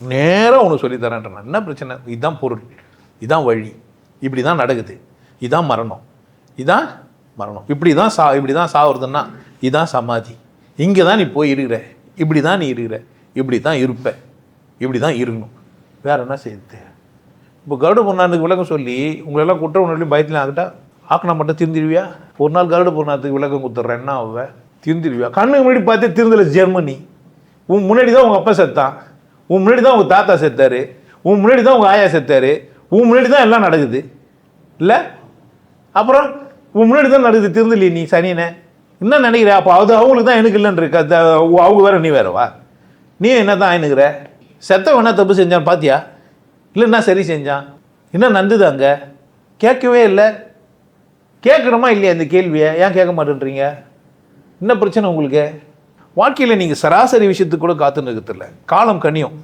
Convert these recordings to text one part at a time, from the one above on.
நேராக உனக்கு சொல்லித்தரேன். என்ன பிரச்சனை? இதுதான் பொருள், இதுதான் வழி, இப்படி தான் நடக்குது, இதுதான் மரணம், இதான் மரணம், இப்படி தான் சாவுறதுன்னா இதுதான் சமாதி, இங்கே தான் நீ போய் இருக்கிற, இப்படி தான் நீ இருக்கிற, இப்படி தான் இருப்ப, இப்படி தான் இருக்கணும், வேற என்ன செய்யுது? இப்போ கருட புராணத்துக்கு விளக்கம் சொல்லி உங்களெல்லாம் குற்ற உணர்வுலையும் பயத்தில் ஆக்கினா மட்டும் திருந்திடுவியா? ஒரு நாள் கருட புராணத்துக்கு விளக்கம் கொடுத்துட்றேன், என்ன ஆவ? திருந்திடுவியா? கண்ணுக்கு முன்னாடி பார்த்து திருந்தல ஜெர்மனி. உன் முன்னாடி தான் உங்கள் அப்பா செத்தான், உன் முன்னாடி தான் உங்கள் தாத்தா செத்தாரு, உன் முன்னாடி தான் உங்கள் ஆயா செத்தாரு, உன் முன்னாடி தான் எல்லாம் நடக்குது இல்லை? அப்புறம் உன் முன்னாடி தான் நடக்குது, திருந்தலையே நீ சனியனை என்ன நினைக்கிற? அப்போ அது அவங்களுக்கு தான் எனக்கு இல்லைன்னு இருக்கு, அவங்க வேற நீ வேறவா? நீ என்ன தான் ஆயினுக்கிற? செத்தவன் என்ன தப்பு செஞ்சான் பார்த்தியா? இல்லைன்னா சரி செஞ்சான், என்ன நந்துது அங்கே? கேட்கவே இல்லை. கேட்கணுமா இல்லையா இந்த கேள்வியை? ஏன் கேட்க மாட்டேன்றீங்க? என்ன பிரச்சனை உங்களுக்கு? வாழ்க்கையில் நீங்கள் சராசரி விஷயத்துக்கு கூட காத்துன்னு இருக்கிறதில்ல. காலம் கனியும்,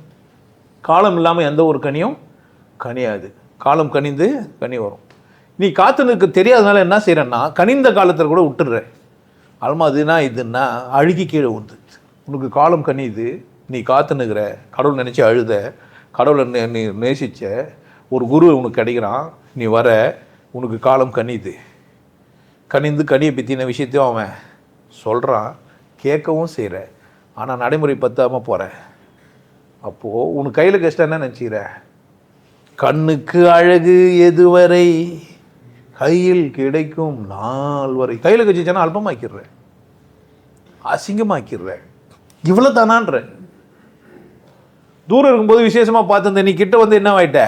காலம் இல்லாமல் எந்த ஒரு கனியும் கனியாது. காலம் கனிந்து கனி வரும். நீ காத்து நிற்க தெரியாதனால என்ன செய்கிறேன்னா கனிந்த காலத்தில் கூட விட்டுடுறேன். அதுனா இதுன்னா அழுகி கீழே வந்து உனக்கு காலம் கனியுது, நீ காத்து நிற்கிற, கடவுள் நினச்சி அழுத, கடவுளை நீ நேசித்த ஒரு குரு உனக்கு கிடைக்கிறான், நீ வர, உனக்கு காலம் கனியுது. கனிந்து கனியை பற்றின விஷயத்தையும் அவன் சொல்கிறான், கேட்கவும் செய்கிற, ஆனால் நடைமுறை பத்தாமல் போகிற. அப்போது உனக்கு கையில் கஷ்டம் என்ன நினச்சிக்கிற? கண்ணுக்கு அழகு எதுவரை கையில் கிடைக்கும் நாள் வரை. கையில் கட்சிச்சானா அல்பமாக்கிடுற, அசிங்கமாக்கிடுற, இவ்வளோ தானான்ற. தூரம் இருக்கும்போது விசேஷமாக பார்த்துருந்த நீ கிட்ட வந்து என்ன ஆயிட்ட?